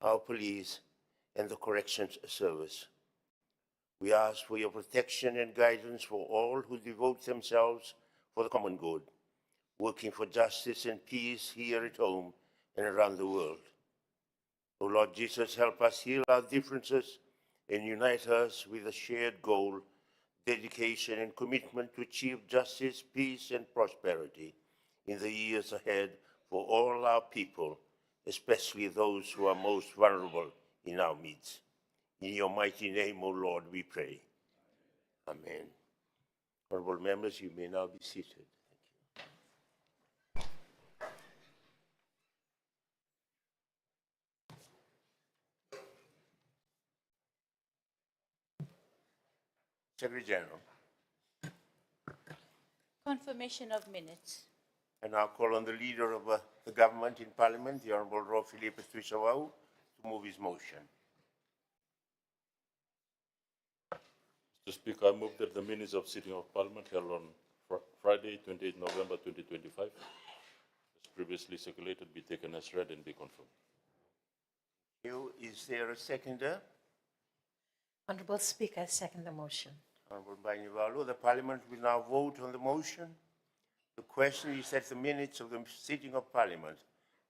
our police, and the corrections service. We ask for your protection and guidance for all who devote themselves for the common good, working for justice and peace here at home and around the world. O Lord Jesus, help us heal our differences and unite us with a shared goal, dedication, and commitment to achieve justice, peace, and prosperity in the years ahead for all our people, especially those who are most vulnerable in our midst. In your mighty name, O Lord, we pray. Amen. Honorable members, you may now be seated. Secretary General. Confirmation of minutes. I now call on the Leader of the Government in Parliament, the Honorable Rohfilipe Thuisawau, to move his motion. Mr. Speaker, I move that the minutes of sitting of Parliament held on Friday, 28 November 2025, as previously circulated, be taken as read and be confirmed. Is there a seconder? Honourable Speaker, I second the motion. Honorable Bainivalu, the Parliament will now vote on the motion. The question is that the minutes of the sitting of Parliament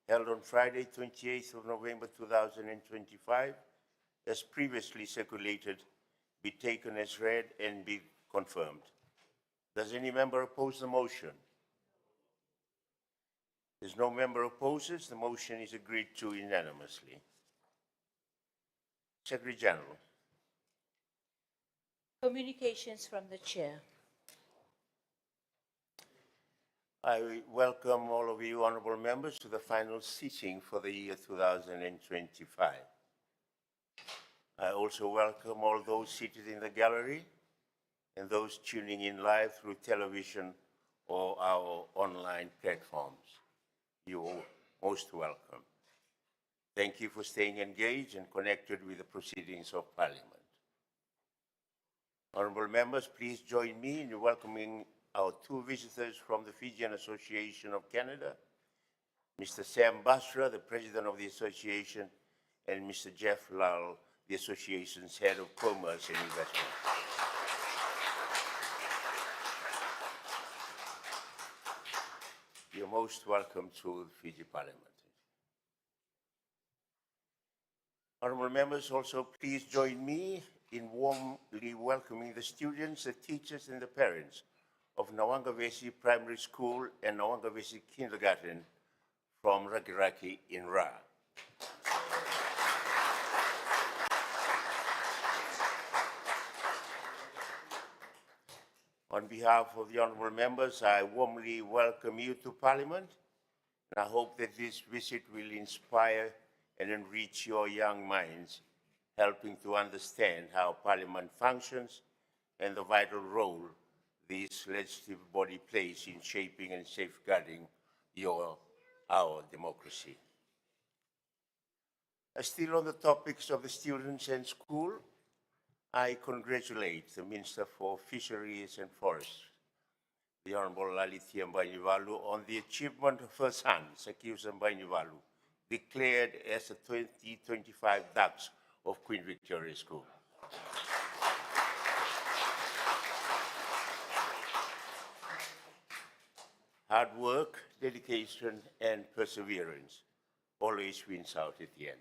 held on Friday, 28th of November 2025, as previously circulated, be taken as read and be confirmed. Does any member oppose the motion? There's no member opposes. The motion is agreed to unanimously. Secretary General. Communications from the Chair. I welcome all of you, honorable members, to the final sitting for the year 2025. I also welcome all those seated in the gallery and those tuning in live through television or our online platforms. You are most welcome. Thank you for staying engaged and connected with the proceedings of Parliament. Honorable members, please join me in welcoming our two visitors from the Fijian Association of Canada, Mr. Sam Basra, the President of the Association, and Mr. Jeff Lal, the Association's Head of Commerce and Investment. You're most welcome to the Fiji Parliament. Honorable members, also please join me in warmly welcoming the students, the teachers, and the parents of Nawangavesi Primary School and Nawangavesi Kindergarten from Rakiraki in Ra. On behalf of the honorable members, I warmly welcome you to Parliament, and I hope that this visit will inspire and enrich your young minds, helping to understand how Parliament functions and the vital role this legislative body plays in shaping and safeguarding our democracy. Still on the topics of the students and school, I congratulate the Minister for Fisheries and Forests, the Honorable Lalithia Bainivalu, on the achievement of her son, Sakiusa Bainivalu, declared as the 2025 Dux of Queen Victoria School. Hard work, dedication, and perseverance always wins out at the end.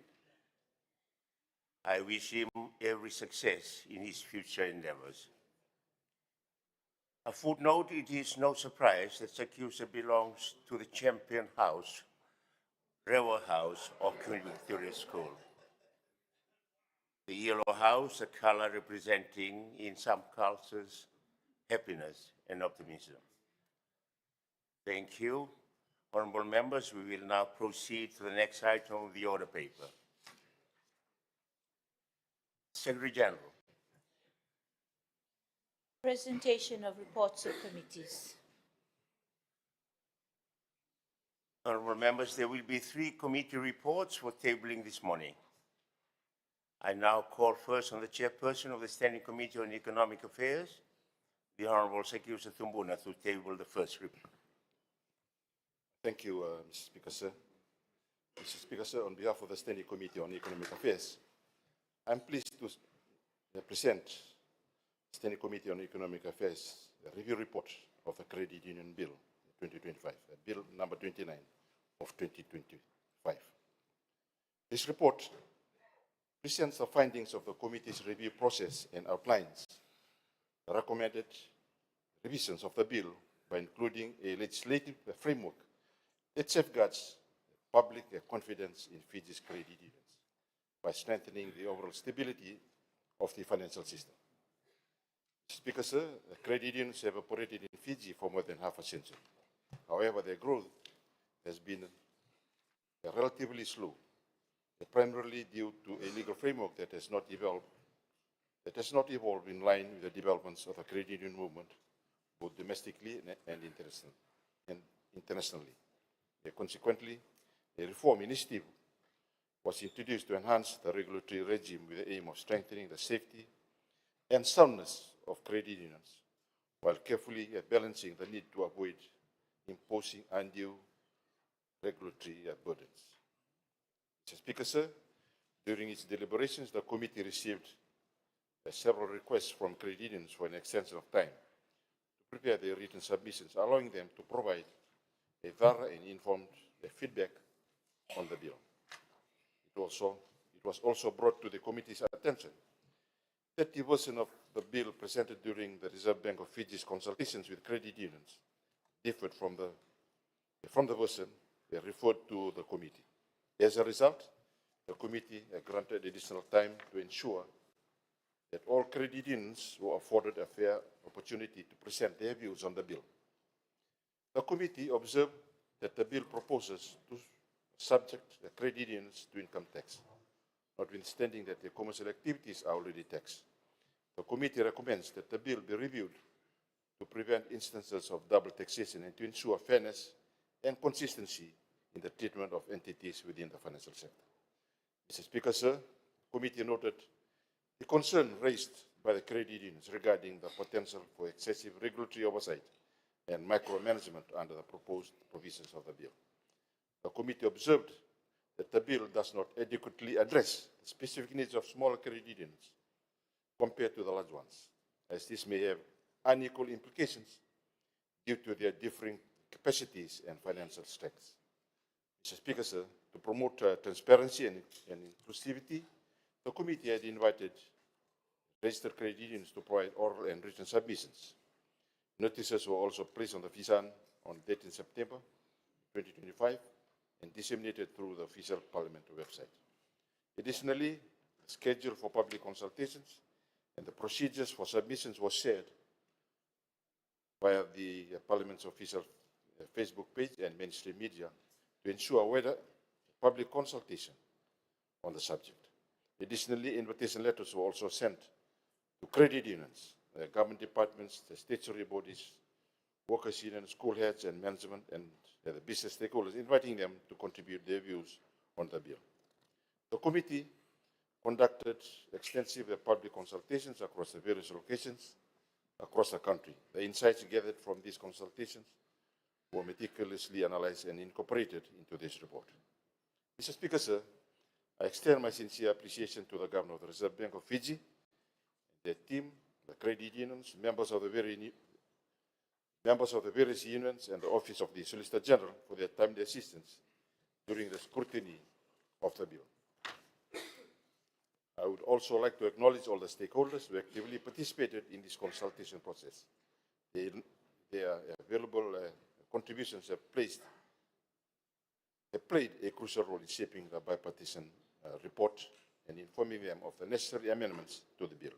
I wish him every success in his future endeavors. A footnote, it is no surprise that Sakiusa belongs to the champion house, Rewa House of Queen Victoria School. The yellow house, a color representing, in some cultures, happiness and optimism. Thank you. Honorable members, we will now proceed to the next item of the order paper. Secretary General. Presentation of reports of committees. Honorable members, there will be 3 committee reports for tabling this morning. I now call first on the chairperson of the Standing Committee on Economic Affairs, the Honorable Sakiusa Tumbuna, to table the first report. Thank you, Mr. Speaker, sir. Mr. Speaker, sir, on behalf of the Standing Committee on Economic Affairs, I'm pleased to present Standing Committee on Economic Affairs a review report of the Credit Union Bill 2025, Bill number 29 of 2025. This report presents the findings of the committee's review process and outlines the recommended revisions of the bill by including a legislative framework that safeguards public confidence in Fiji's credit unions by strengthening the overall stability of the financial system. Speaker, sir, the credit unions have operated in Fiji for more than half a century. However, their growth has been relatively slow, primarily due to a legal framework that has not evolved in line with the developments of the credit union movement, both domestically and internationally. Consequently, a reform initiative was introduced to enhance the regulatory regime with the aim of strengthening the safety and soundness of credit unions, while carefully balancing the need to avoid imposing undue regulatory burdens. Mr. Speaker, sir, during its deliberations, the committee received several requests from credit unions for an extension of time to prepare their written submissions, allowing them to provide a thorough and informed feedback on the bill. It was also brought to the committee's attention that the version of the bill presented during the Reserve Bank of Fiji's consultations with credit unions differed from the version referred to the committee. As a result, the committee granted additional time to ensure that all credit unions were afforded a fair opportunity to present their views on the bill. The committee observed that the bill proposes to subject the credit unions to income tax, notwithstanding that their commercial activities are already taxed. The committee recommends that the bill be reviewed to prevent instances of double taxation and to ensure fairness and consistency in the treatment of entities within the financial sector. Mr. Speaker, sir, the committee noted the concern raised by the credit unions regarding the potential for excessive regulatory oversight and micromanagement under the proposed provisions of the bill. The committee observed that the bill does not adequately address the specific needs of smaller credit unions compared to the large ones, as this may have unequal implications due to their differing capacities and financial strengths. Mr. Speaker, sir, to promote transparency and inclusivity, the committee had invited registered credit unions to provide oral and written submissions. Notices were also placed on the FISAN on 13 September 2025 and disseminated through the official Parliament website. Additionally, the schedule for public consultations and the procedures for submissions was shared via the Parliament's official Facebook page and mainstream media to ensure whether public consultation on the subject. Additionally, invitation letters were also sent to credit unions, government departments, the statutory bodies, workers' unions, school heads and management, and the business stakeholders, inviting them to contribute their views on the bill. The committee conducted extensive public consultations across the various locations across the country. The insights gathered from these consultations were meticulously analyzed and incorporated into this report. Mr. Speaker, sir, I extend my sincere appreciation to the Governor of the Reserve Bank of Fiji, their team, the credit unions, members of the various unions, and the Office of the Solicitor General for their timely assistance during the scrutiny of the bill. I would also like to acknowledge all the stakeholders who actively participated in this consultation process. Their valuable contributions have played a crucial role in shaping the bipartisan report and informing them of the necessary amendments to the bill.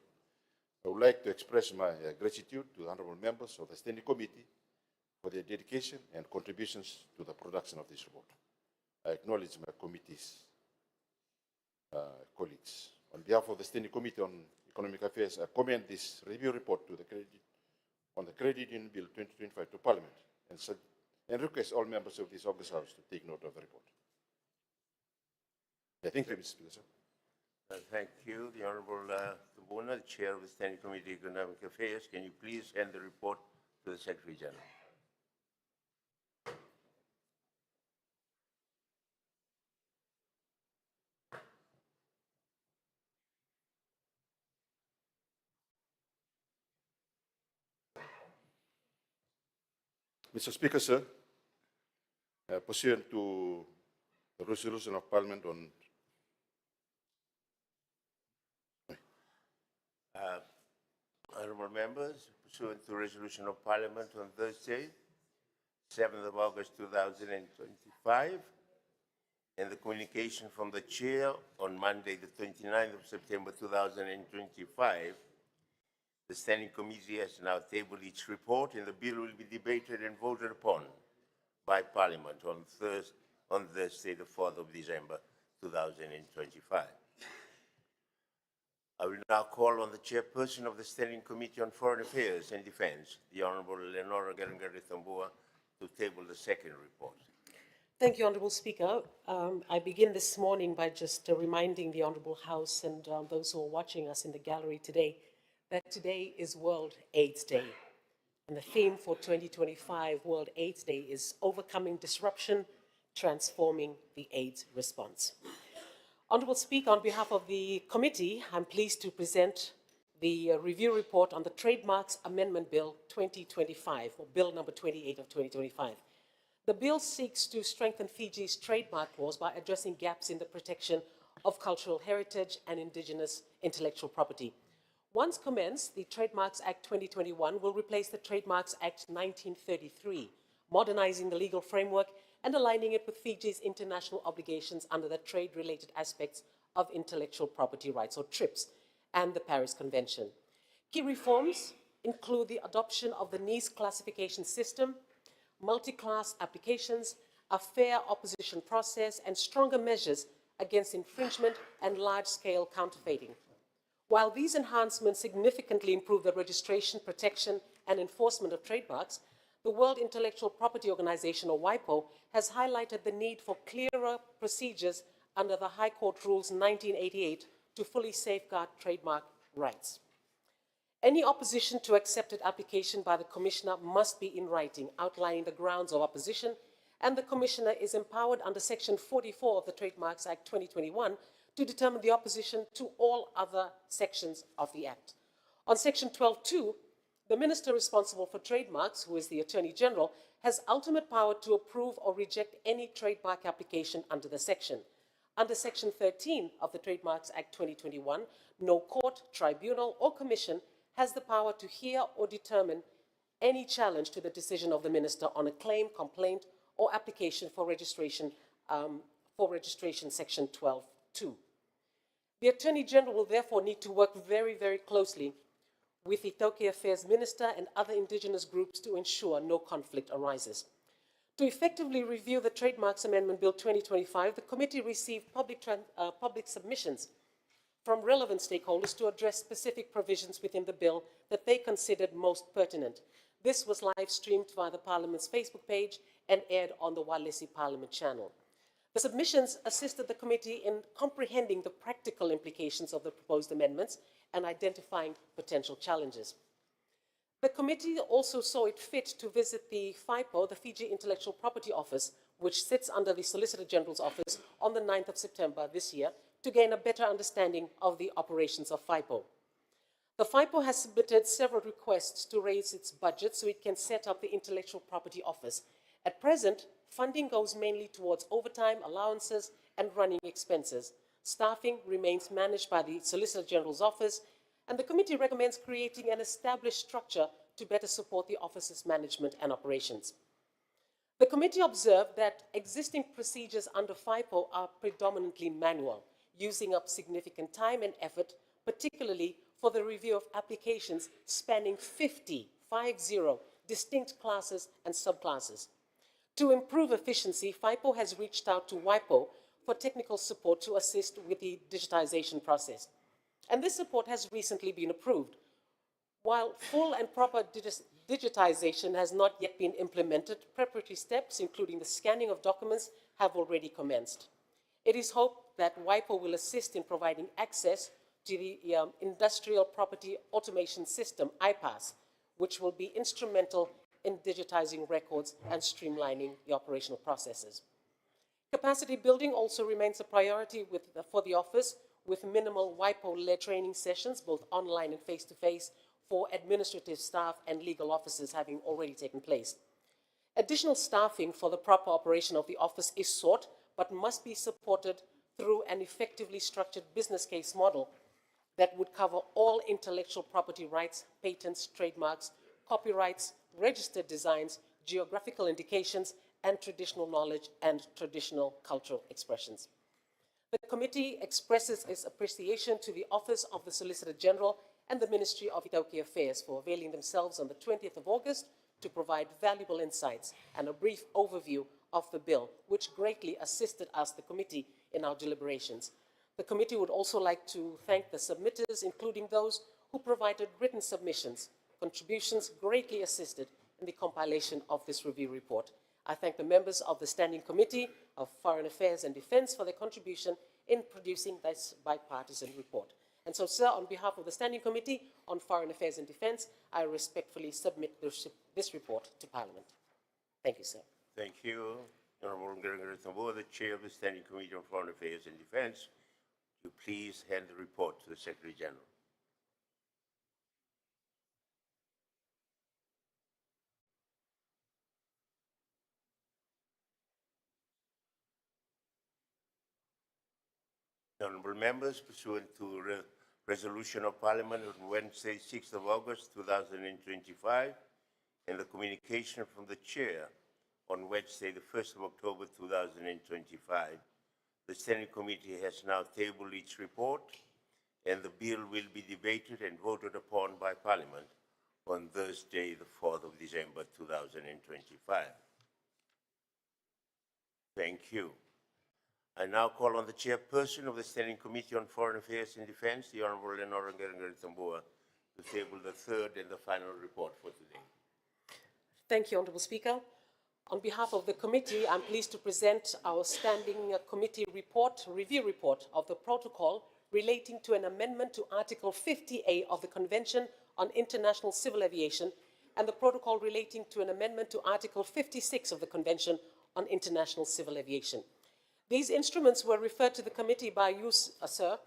I would like to express my gratitude to the honourable members of the Standing Committee for their dedication and contributions to the production of this report. I acknowledge my committee's colleagues. On behalf of the Standing Committee on Economic Affairs, I commend this review report to the Credit Union Bill 2025 to Parliament and request all members of this August House to take note of the report. Thank you, Mr. Speaker, sir. Thank you. The Honourable Tumbuna, the Chair of the Standing Committee on Economic Affairs. Can you please hand the report to the Secretary General? Mr. Speaker, sir, pursuant to the resolution of Parliament on Honourable members, pursuant to resolution of Parliament on Thursday, 7th of August 2025, and the communication from the Chair on Monday, the 29th of September 2025, the Standing Committee has now tabled its report, and the bill will be debated and voted upon by Parliament on Thursday, the 4th of December 2025. I will now call on the Chairperson of the Standing Committee on Foreign Affairs and Defence, the Honourable Leonora Garangari-Tambua, to table the second report. Thank you, Honourable Speaker. I begin this morning by just reminding the Honourable House and those who are watching us in the gallery today that today is World AIDS Day. And the theme for 2025 World AIDS Day is Overcoming Disruption, Transforming the AIDS Response. Honourable Speaker, on behalf of the committee, I'm pleased to present the review report on the Trademarks Amendment Bill 2025, or Bill number 28 of 2025. The bill seeks to strengthen Fiji's trademark laws by addressing gaps in the protection of cultural heritage and indigenous intellectual property. Once commenced, the Trademarks Act 2021 will replace the Trademarks Act 1933, modernizing the legal framework and aligning it with Fiji's international obligations under the trade-related aspects of intellectual property rights, or TRIPS, and the Paris Convention. Key reforms include the adoption of the NIS classification system, multi-class applications, a fair opposition process, and stronger measures against infringement and large-scale counterfeiting. While these enhancements significantly improve the registration, protection, and enforcement of trademarks, the World Intellectual Property Organization, or WIPO, has highlighted the need for clearer procedures under the High Court Rules 1988 to fully safeguard trademark rights. Any opposition to accepted application by the Commissioner must be in writing, outlining the grounds of opposition, and the Commissioner is empowered under Section 44 of the Trademarks Act 2021 to determine the opposition to all other sections of the Act. On Section 12.2, the Minister responsible for trademarks, who is the Attorney General, has ultimate power to approve or reject any trademark application under the section. Under Section 13 of the Trademarks Act 2021, no court, tribunal, or commission has the power to hear or determine any challenge to the decision of the Minister on a claim, complaint, or application for registration, Section 12.2. The Attorney General will therefore need to work very, very closely with the Tauke Affairs Minister and other Indigenous groups to ensure no conflict arises. To effectively review the Trademarks Amendment Bill 2025, the committee received public submissions from relevant stakeholders to address specific provisions within the bill that they considered most pertinent. This was live-streamed via the Parliament's Facebook page and aired on the Walesi Parliament channel. The submissions assisted the committee in comprehending the practical implications of the proposed amendments and identifying potential challenges. The committee also saw it fit to visit the FIPO, the Fiji Intellectual Property Office, which sits under the Solicitor General's office, on the 9th of September this year to gain a better understanding of the operations of FIPO. The FIPO has submitted several requests to raise its budget so it can set up the Intellectual Property Office. At present, funding goes mainly towards overtime, allowances, and running expenses. Staffing remains managed by the Solicitor General's office, and the committee recommends creating an established structure to better support the office's management and operations. The committee observed that existing procedures under FIPO are predominantly manual, using up significant time and effort, particularly for the review of applications spanning 50 distinct classes and subclasses. To improve efficiency, FIPO has reached out to WIPO for technical support to assist with the digitization process. And this support has recently been approved. While full and proper digitization has not yet been implemented, preparatory steps, including the scanning of documents, have already commenced. It is hoped that WIPO will assist in providing access to the Industrial Property Automation System, IPAS, which will be instrumental in digitizing records and streamlining the operational processes. Capacity building also remains a priority for the office, with minimal WIPO-led training sessions, both online and face-to-face, for administrative staff and legal officers having already taken place. Additional staffing for the proper operation of the office is sought, but must be supported through an effectively structured business case model that would cover all intellectual property rights, patents, trademarks, copyrights, registered designs, geographical indications, and traditional knowledge and traditional cultural expressions. The committee expresses its appreciation to the Office of the Solicitor General and the Ministry of Ethiopian Affairs for availing themselves on the 20th of August to provide valuable insights and a brief overview of the bill, which greatly assisted us, the committee, in our deliberations. The committee would also like to thank the submitters, including those who provided written submissions. Contributions greatly assisted in the compilation of this review report. I thank the members of the Standing Committee of Foreign Affairs and Defence for their contribution in producing this bipartisan report. And so, sir, on behalf of the Standing Committee on Foreign Affairs and Defence, I respectfully submit this report to Parliament. Thank you, sir. Thank you. Honorable Ngurunguru Thombo, the Chair of the Standing Committee on Foreign Affairs and Defence, you please hand the report to the Secretary General. Honourable members, pursuant to resolution of Parliament on Wednesday, 6th of August 2025, and the communication from the Chair on Wednesday, the 1st of October 2025, the Standing Committee has now tabled its report, and the bill will be debated and voted upon by Parliament on Thursday, the 4th of December 2025. Thank you. I now call on the chairperson of the Standing Committee on Foreign Affairs and Defence, the Honourable Lenore Ngurunguru Thombo, to table the third and the final report for today. Thank you, Honourable Speaker. On behalf of the committee, I'm pleased to present our Standing Committee review report of the protocol relating to an amendment to Article 50A of the Convention on International Civil Aviation and the protocol relating to an amendment to Article 56 of the Convention on International Civil Aviation. These instruments were referred to the committee by you, sir,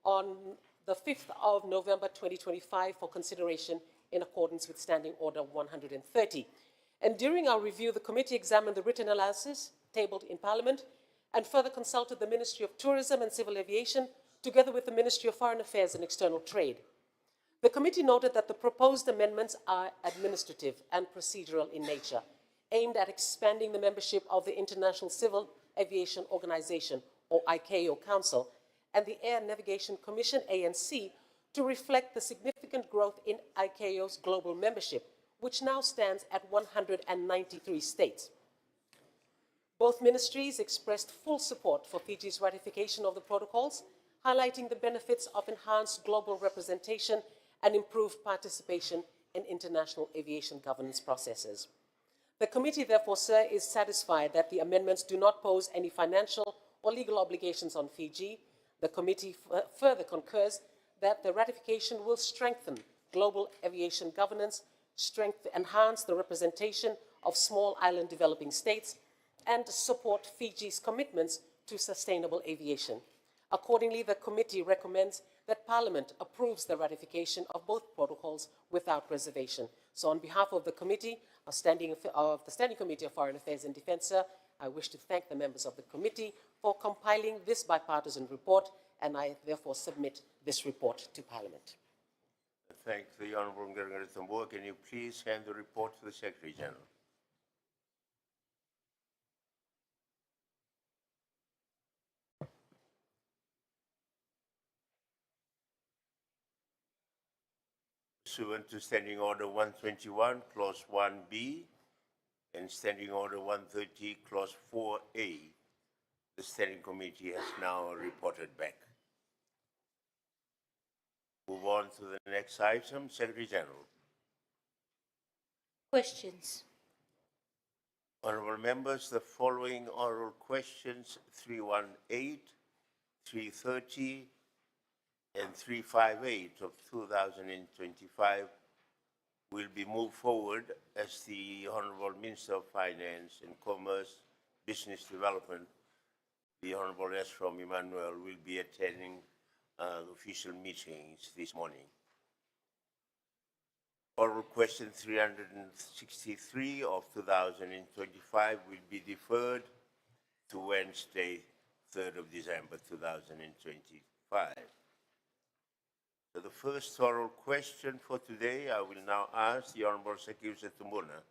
on the 5th of November 2025 for consideration in accordance with Standing Order 130. And during our review, the committee examined the written analysis tabled in Parliament and further consulted the Ministry of Tourism and Civil Aviation together with the Ministry of Foreign Affairs and External Trade. The committee noted that the proposed amendments are administrative and procedural in nature, aimed at expanding the membership of the International Civil Aviation Organization, or ICAO Council, and the Air Navigation Commission, ANC, to reflect the significant growth in ICAO's global membership, which now stands at 193 states. Both ministries expressed full support for Fiji's ratification of the protocols, highlighting the benefits of enhanced global representation and improved participation in international aviation governance processes. The committee, therefore, sir, is satisfied that the amendments do not pose any financial or legal obligations on Fiji. The committee further concurs that the ratification will strengthen global aviation governance, enhance the representation of small island developing states, and support Fiji's commitments to sustainable aviation. Accordingly, the committee recommends that Parliament approves the ratification of both protocols without reservation. So on behalf of the committee, the Standing Committee of Foreign Affairs and Defence, sir, I wish to thank the members of the committee for compiling this bipartisan report, and I therefore submit this report to Parliament. Thank the Honourable Ngurunguru Thombo. Can you please hand the report to the Secretary General? Pursuant to Standing Order 121, Clause 1B, and Standing Order 130, Clause 4A, the Standing Committee has now reported back. Move on to the next item, Secretary General. Questions? Honourable members, the following oral questions 318, 330, and 358 of 2025 will be moved forward as the Honourable Minister of Finance and Commerce, Business Development, the Honourable Esrom Emmanuel, will be attending official meetings this morning. Oral question 363 of 2025 will be deferred to Wednesday, 3rd of December 2025. So the first oral question for today, I will now ask the Honorable Sekiuse Tumuna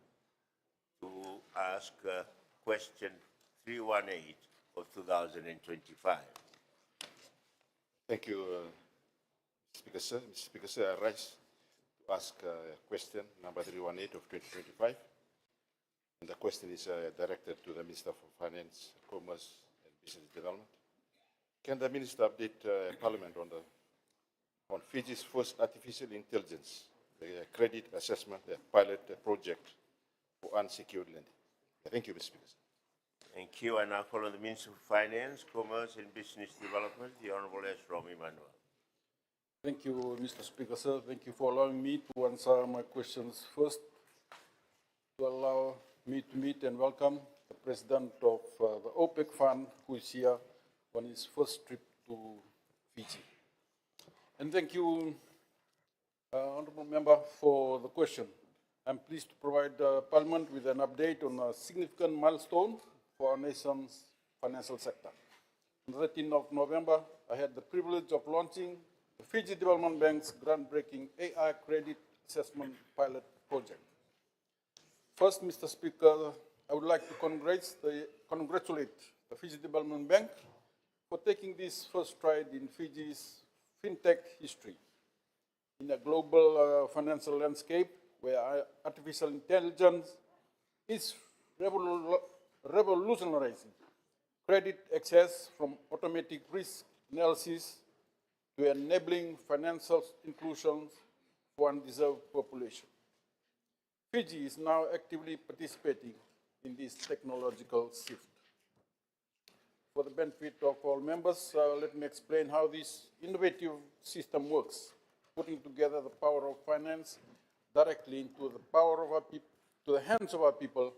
to ask question 318 of 2025. Thank you, Speaker Sir. Mr. Speaker Sir, I rise to ask question number 318 of 2025. And the question is directed to the Minister for Finance, Commerce and Business Development. Can the Minister update Parliament on Fiji's first artificial intelligence, the credit assessment, the pilot project for unsecured lending? Thank you, Mr. Speaker. Thank you. I now call on the Minister for Finance, Commerce and Business Development, the Honorable S. Romy Manuel. Thank you, Mr. Speaker, sir. Thank you for allowing me to answer my questions. First, to allow me to meet and welcome the President of the OPEC Fund, who is here on his first trip to Fiji. And thank you, Honourable Member, for the question. I'm pleased to provide Parliament with an update on a significant milestone for our nation's financial sector. On the 13th of November, I had the privilege of launching the Fiji Development Bank's groundbreaking AI credit assessment pilot project. First, Mr. Speaker, I would like to congratulate the Fiji Development Bank for taking this first stride in Fiji's fintech history. In a global financial landscape where artificial intelligence is revolutionizing credit access, from automatic risk analysis to enabling financial inclusion for undeserved population. Fiji is now actively participating in this technological shift. For the benefit of all members, let me explain how this innovative system works, putting together the power of finance directly into the power of our people, to the hands of our people,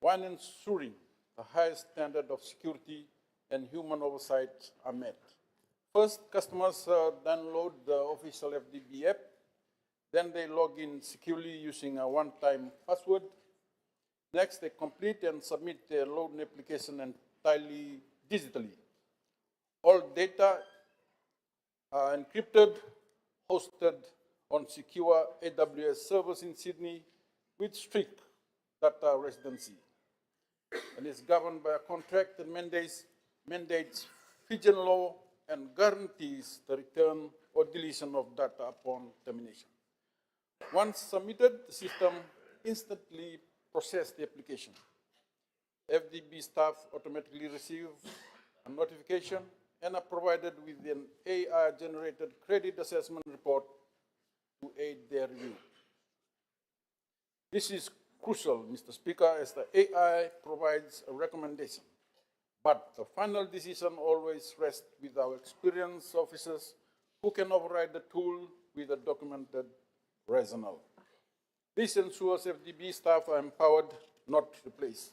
while ensuring the highest standard of security and human oversight are met. First, customers download the official FDB app. Then they log in securely using a one-time password. Next, they complete and submit their loan application entirely digitally. All data are encrypted, hosted on secure AWS servers in Sydney with strict data residency, and is governed by a contract that mandates Fijian law and guarantees the return or deletion of data upon termination. Once submitted, the system instantly processes the application. FDB staff automatically receive a notification and are provided with an AI-generated credit assessment report to aid their review. This is crucial, Mr. Speaker, as the AI provides a recommendation, but the final decision always rests with our experienced officers who can override the tool with a documented rationale. This ensures FDB staff are empowered, not replaced.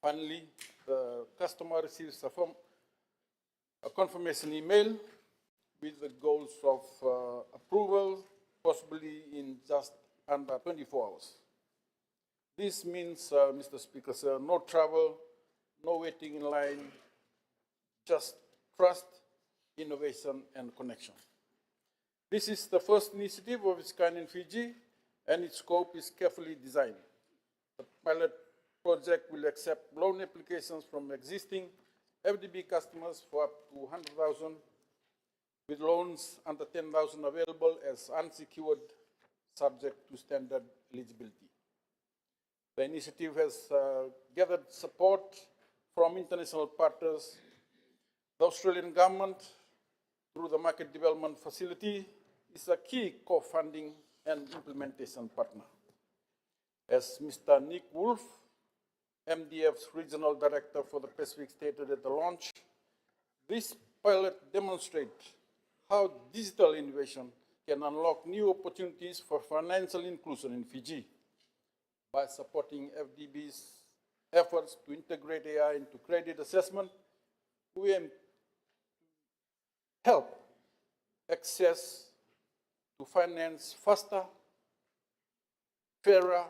Finally, the customer receives a confirmation email with the goals of approval, possibly in just under 24 hours. This means, Mr. Speaker, sir, no travel, no waiting in line, just trust, innovation, and connection. This is the first initiative of its kind in Fiji, and its scope is carefully designed. The pilot project will accept loan applications from existing FDB customers for up to 100,000, with loans under 10,000 available as unsecured, subject to standard eligibility. The initiative has gathered support from international partners. The Australian government, through the Market Development Facility, is a key co-funding and implementation partner. As Mr. Nick Wolf, MDF's Regional Director for the Pacific, stated at the launch, this pilot demonstrates how digital innovation can unlock new opportunities for financial inclusion in Fiji. By supporting FDB's efforts to integrate AI into credit assessment, we aim to help access to finance faster, fairer,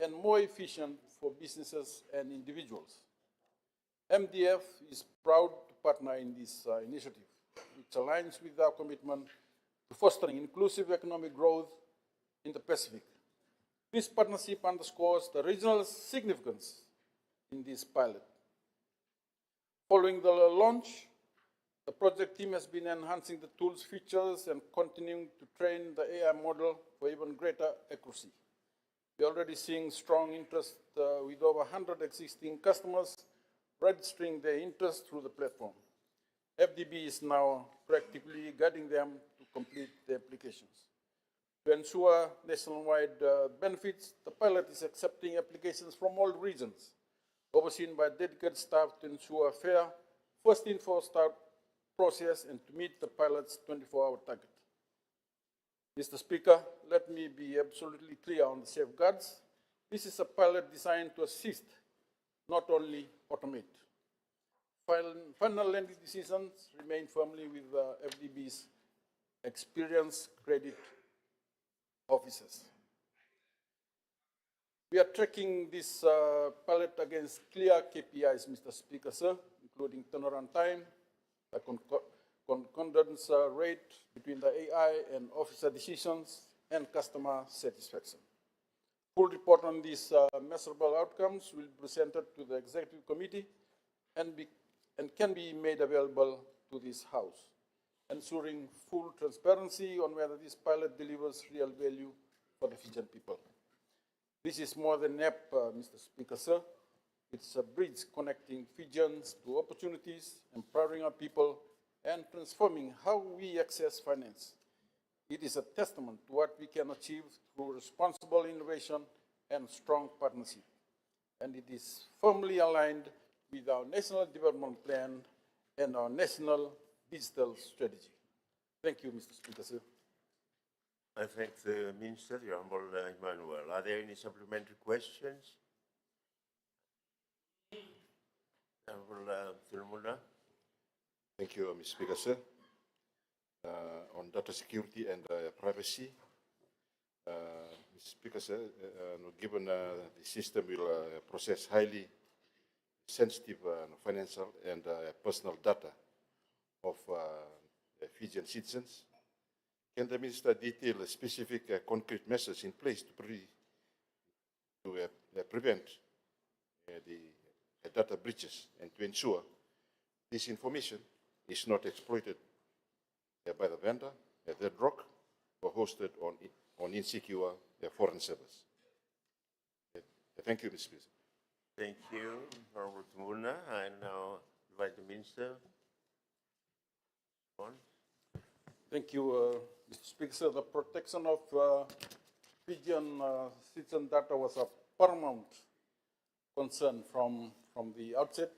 and more efficient for businesses and individuals. MDF is proud to partner in this initiative, which aligns with our commitment to fostering inclusive economic growth in the Pacific. This partnership underscores the regional significance in this pilot. Following the launch, the project team has been enhancing the tool's features and continuing to train the AI model for even greater accuracy. We're already seeing strong interest with over 100 existing customers registering their interest through the platform. FDB is now proactively guiding them to complete the applications. To ensure nationwide benefits, the pilot is accepting applications from all regions, overseen by dedicated staff to ensure a fair first-in, first-out process and to meet the pilot's 24-hour target. Mr. Speaker, let me be absolutely clear on the safeguards. This is a pilot designed to assist, not only automate. Final lending decisions remain firmly with FDB's experienced credit officers. We are tracking this pilot against clear KPIs, Mr. Speaker, sir, including turnaround time, the concordance rate between the AI and officer decisions, and customer satisfaction. Full report on these measurable outcomes will be presented to the Executive Committee and can be made available to this House, ensuring full transparency on whether this pilot delivers real value for the Fijian people. This is more than an app, Mr. Speaker, sir. It's a bridge connecting Fijians to opportunities, empowering our people, and transforming how we access finance. It is a testament to what we can achieve through responsible innovation and strong partnership. And it is firmly aligned with our National Development Plan and our National Digital Strategy. Thank you, Mr. Speaker, sir. I thank the Minister, the Honourable Emmanuel. Are there any supplementary questions? Honourable Tulumula. Thank you, Mr. Speaker, sir. On data security and privacy, Mr. Speaker, sir, given the system will process highly sensitive financial and personal data of Fijian citizens, can the Minister detail specific concrete measures in place to prevent the data breaches and to ensure this information is not exploited by the vendor, their drug, or hosted on insecure foreign servers? Thank you, Mr. Speaker. Thank you, Honourable Tumuna. I now invite the Minister. On. Thank you, Mr. Speaker, sir. The protection of Fijian citizen data was a paramount concern from the outset.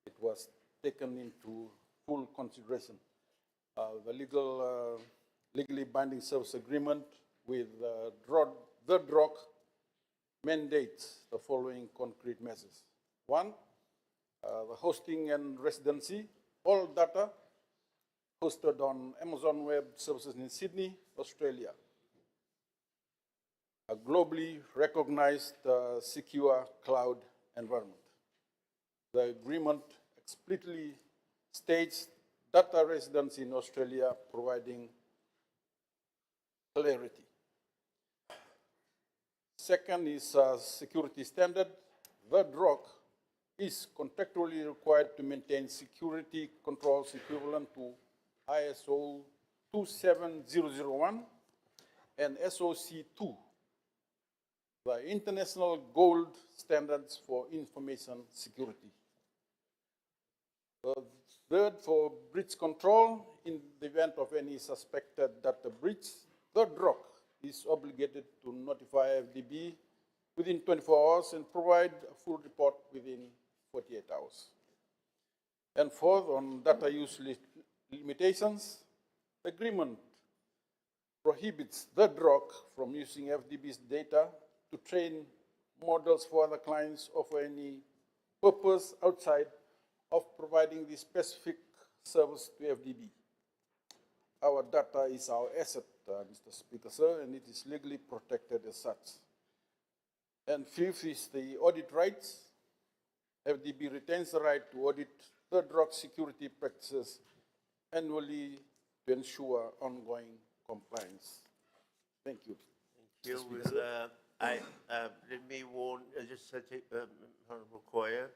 It was taken into full consideration. The legally binding service agreement with the DROC mandates the following concrete measures. One, the hosting and residency. All data hosted on Amazon Web Services in Sydney, Australia. A globally recognized secure cloud environment. The agreement explicitly states data residency in Australia, providing clarity. Second is security standard. The DROC is contractually required to maintain security controls equivalent to ISO 27001 and SOC 2, the international gold standards for information security. Third, for breach control, in the event of any suspected data breach, the DROC is obligated to notify FDB within 24 hours and provide a full report within 48 hours. And fourth, on data use limitations, the agreement prohibits the DROC from using FDB's data to train models for other clients or for any purpose outside of providing the specific service to FDB. our data is our asset, Mr. Speaker, sir, and it is legally protected as such. And fifth is the audit rights. FDB retains the right to audit Third Rock security practices annually to ensure ongoing compliance. Thank you. You will, let me warn, Honorable Koya,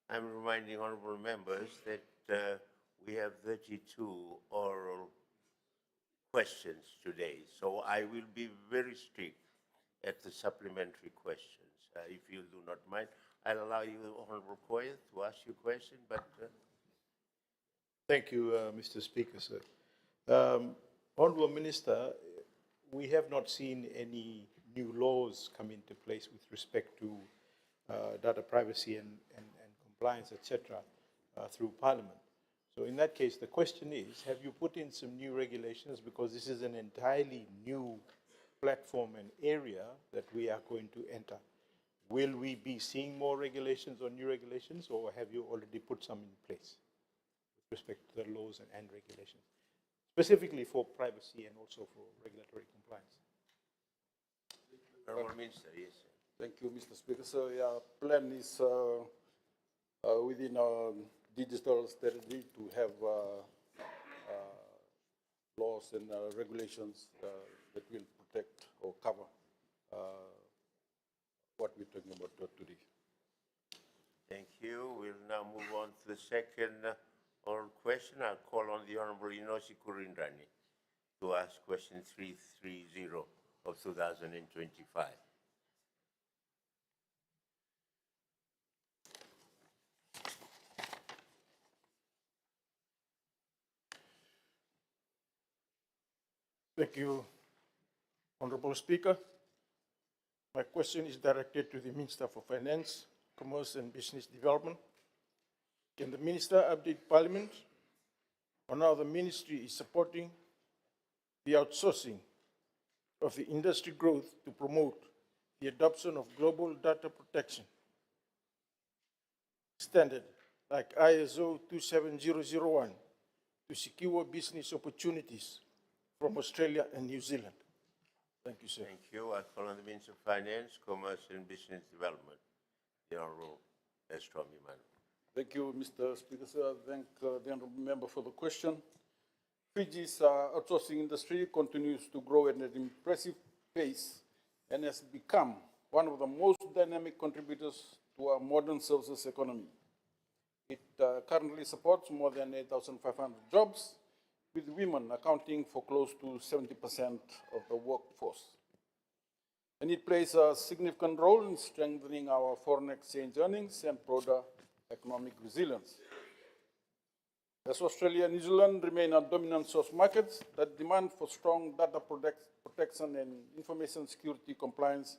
I'm reminding honorable members that we have 32 oral questions today, so I will be very strict at the supplementary questions. If you do not mind, I'll allow you, Honorable Koya, to ask your question, but Thank you, Mr. Speaker, sir. Honourable Minister, we have not seen any new laws come into place with respect to data privacy and compliance, etc., through Parliament. So in that case, the question is, have you put in some new regulations? Because this is an entirely new platform and area that we are going to enter. Will we be seeing more regulations or new regulations, or have you already put some in place with respect to the laws and regulations, specifically for privacy and also for regulatory compliance? Honorable Minister, yes. Thank you, Mr. Speaker. So, yeah, plan is within our digital strategy to have laws and regulations that will protect or cover what we're talking about today. Thank you. We'll now move on to the second oral question. I'll call on the Honorable Inosi Kurindrani to ask question 330 of 2025. Thank you, Honorable Speaker. My question is directed to the Minister for Finance, Commerce and Business Development. Can the Minister update Parliament on how the Ministry is supporting the outsourcing of the industry growth to promote the adoption of global data protection standard like ISO 27001 to secure business opportunities from Australia and New Zealand? Thank you, sir. Thank you. I call on the Minister of Finance, Commerce and Business Development, the Honorable Estrom Emmanuel. Thank you, Mr. Speaker. Sir, I thank the honourable member for the question. Fiji's outsourcing industry continues to grow at an impressive pace and has become one of the most dynamic contributors to our modern services economy. It currently supports more than 8,500 jobs, with women accounting for close to 70% of the workforce. And it plays a significant role in strengthening our foreign exchange earnings and broader economic resilience. As Australia and New Zealand remain our dominant source markets, the demand for strong data protection and information security compliance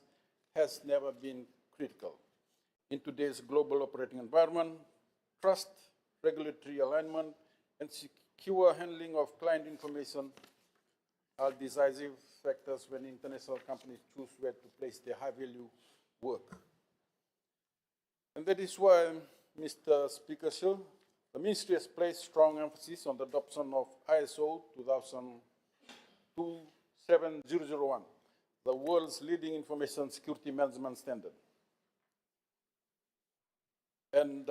has never been critical. In today's global operating environment, trust, regulatory alignment, and secure handling of client information are decisive factors when international companies choose where to place their high-value work. And that is why, Mr. Speaker, sir, the Ministry has placed strong emphasis on the adoption of ISO 27001, the world's leading information security management standard. And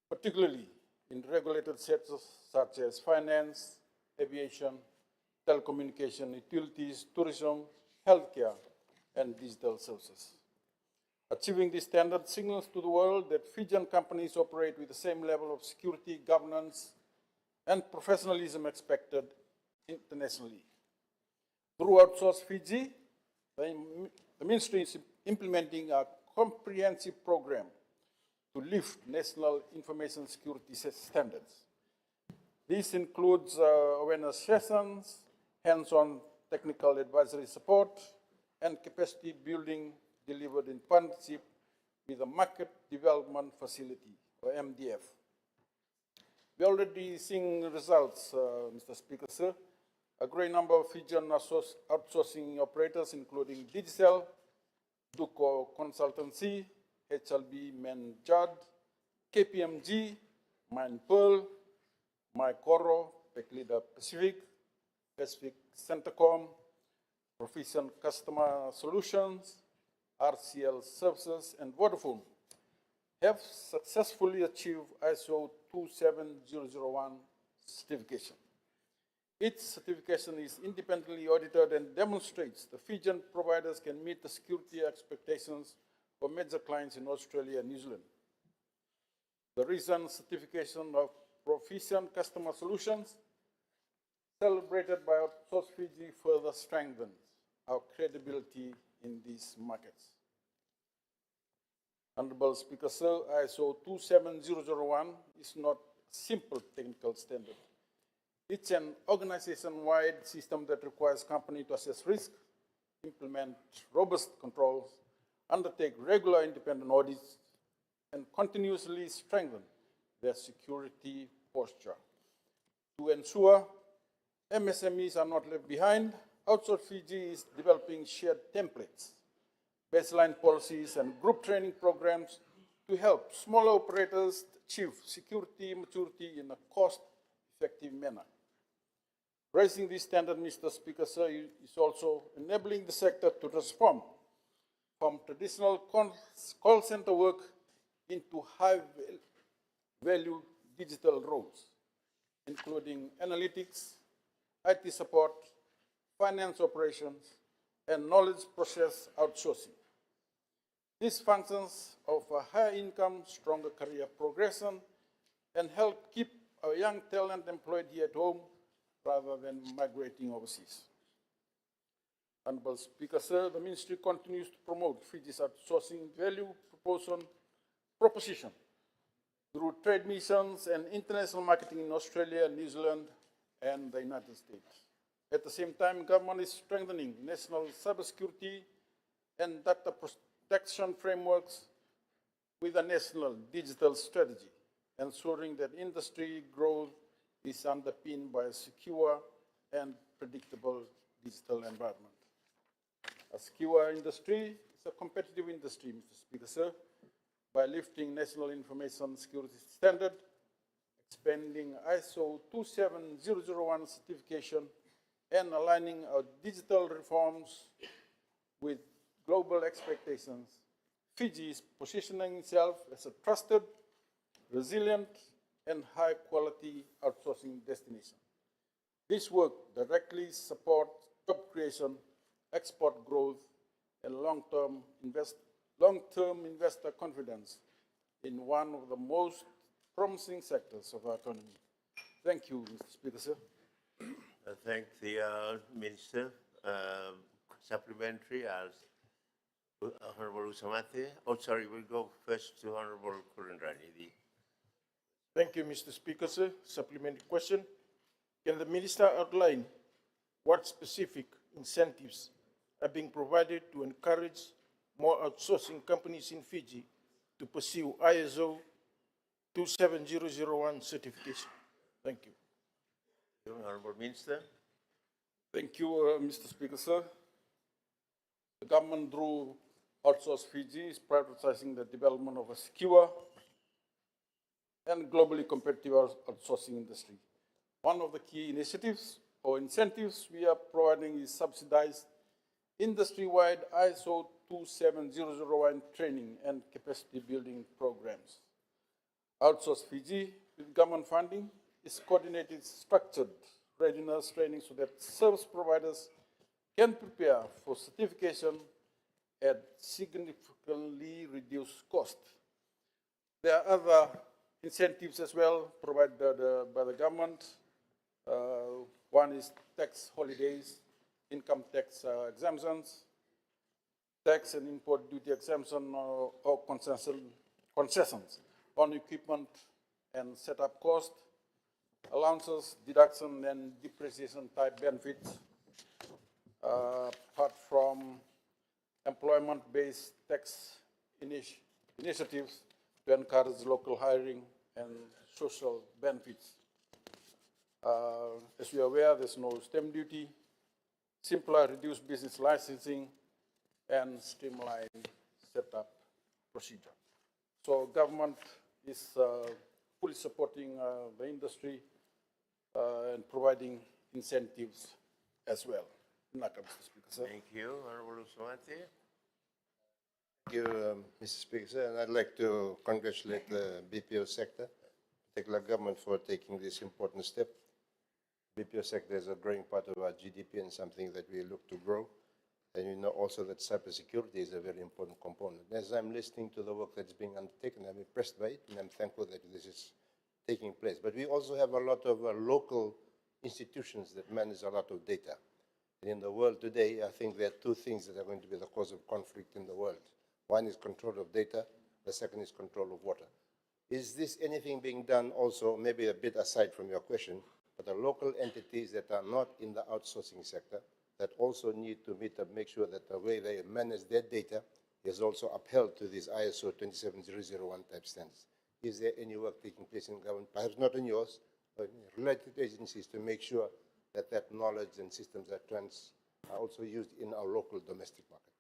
particularly in regulated sectors such as finance, aviation, telecommunication, utilities, tourism, healthcare, and digital services. Achieving this standard signals to the world that Fijian companies operate with the same level of security, governance, and professionalism expected internationally. Through Outsource Fiji, the Ministry is implementing a comprehensive program to lift national information security standards. This includes awareness sessions, hands-on technical advisory support, and capacity building delivered in partnership with the Market Development Facility, or MDF. We're already seeing results, Mr. Speaker, sir. A great number of Fijian outsourcing operators, including Digicel, Duco Consultancy, HLB Manjad, KPMG, Mindpearl, MyCoro, Peclida Pacific, Pacific Centacom, Proficient Customer Solutions, RCL Services, and Vodafone have successfully achieved ISO 27001 certification. Each certification is independently audited and demonstrates the Fijian providers can meet the security expectations for major clients in Australia and New Zealand. The recent certification of Proficient Customer Solutions, celebrated by Outsource Fiji, further strengthens our credibility in these markets. Honorable Speaker, sir, ISO 27001 is not a simple technical standard. It's an organization-wide system that requires companies to assess risk, implement robust controls, undertake regular independent audits, and continuously strengthen their security posture. To ensure MSMEs are not left behind, Outsource Fiji is developing shared templates, baseline policies, and group training programs to help smaller operators achieve security maturity in a cost-effective manner. Raising this standard, Mr. Speaker, sir, is also enabling the sector to transform from traditional call center work into high-value digital roles, including analytics, IT support, finance operations, and knowledge process outsourcing. These functions offer higher income, stronger career progression, and help keep our young talent employed here at home rather than migrating overseas. Honorable Speaker, sir, the Ministry continues to promote Fiji's outsourcing value proposition through trade missions and international marketing in Australia, New Zealand, and the United States. At the same time, government is strengthening national cybersecurity and data protection frameworks with a national digital strategy, ensuring that industry growth is underpinned by a secure and predictable digital environment. A secure industry is a competitive industry, Mr. Speaker, sir, by lifting national information security standard, expanding ISO 27001 certification, and aligning our digital reforms with global expectations. Fiji is positioning itself as a trusted, resilient, and high-quality outsourcing destination. This work directly supports job creation, export growth, and long-term investor confidence in one of the most promising sectors of our economy. Thank you, Mr. Speaker, sir. I thank the Minister. Supplementary, Honorable Usamate. Oh, sorry, we'll go first to Honorable Kurundrani. Thank you, Mr. Speaker, sir. Supplementary question. Can the Minister outline what specific incentives are being provided to encourage more outsourcing companies in Fiji to pursue ISO 27001 certification? Thank you. Honorable Minister. Thank you, Mr. Speaker, sir. The government, through Outsource Fiji, is prioritizing the development of a secure and globally competitive outsourcing industry. One of the key initiatives or incentives we are providing is subsidized industry-wide ISO 27001 training and capacity building programs. Outsource Fiji, with government funding, is coordinated, structured readiness training so that service providers can prepare for certification at significantly reduced cost. There are other incentives as well provided by the government. One is tax holidays, income tax exemptions, tax and import duty exemption or concessions on equipment and setup cost, allowances, deduction, and depreciation type benefits, apart from employment-based tax initiatives to encourage local hiring and social benefits. As we are aware, there's no stamp duty, simpler reduced business licensing, and streamlined setup procedure. So government is fully supporting the industry and providing incentives as well. Naka, Mr. Speaker, sir. Thank you, Honorable Swati. Thank you, Mr. Speaker, sir, and I'd like to congratulate the BPO sector, particular government, for taking this important step. BPO sector is a growing part of our GDP and something that we look to grow. And you know also that cybersecurity is a very important component. As I'm listening to the work that's being undertaken, I'm impressed by it, and I'm thankful that this is taking place. But we also have a lot of local institutions that manage a lot of data. And in the world today, I think there are two things that are going to be the cause of conflict in the world. One is control of data, the second is control of water. Is this anything being done also, maybe a bit aside from your question, but the local entities that are not in the outsourcing sector that also need to make sure that the way they manage their data is also upheld to these ISO 27001 type standards? Is there any work taking place in government, perhaps not in yours, but in related agencies, to make sure that that knowledge and systems are also used in our local domestic market?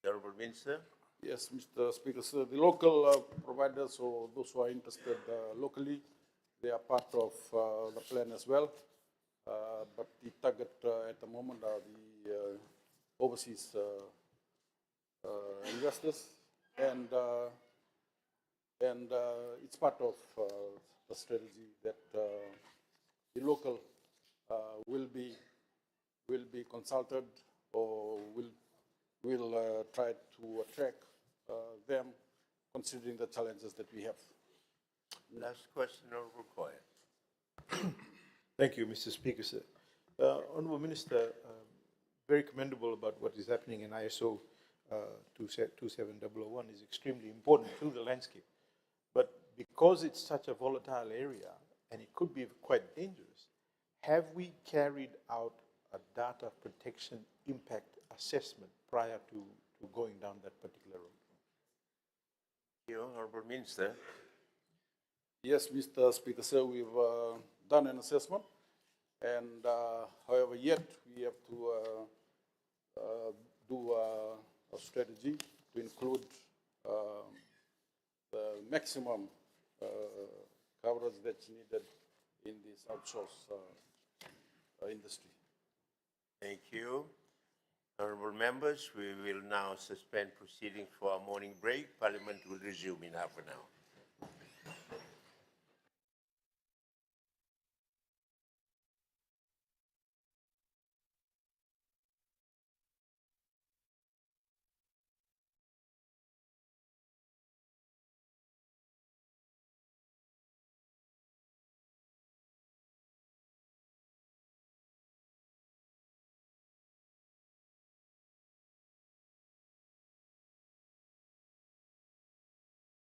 Honorable Minister. Yes, Mr. Speaker, sir. The local providers or those who are interested locally, they are part of the plan as well. But the target at the moment are the overseas investors, and it's part of the strategy that the local will be consulted or will try to attract them, considering the challenges that we have. Last question, Honorable Koya. Thank you, Mr. Speaker, sir. Honourable Minister, very commendable about what is happening in ISO 27001 is extremely important to the landscape. But because it's such a volatile area and it could be quite dangerous, have we carried out a data protection impact assessment prior to going down that particular road? Thank you, Honorable Minister. Yes, Mr. Speaker, sir, we've done an assessment, and however, yet we have to do a strategy to include the maximum coverage that's needed in this outsource industry. Thank you. Honorable members, we will now suspend proceedings for a morning break. Parliament will resume in half an hour.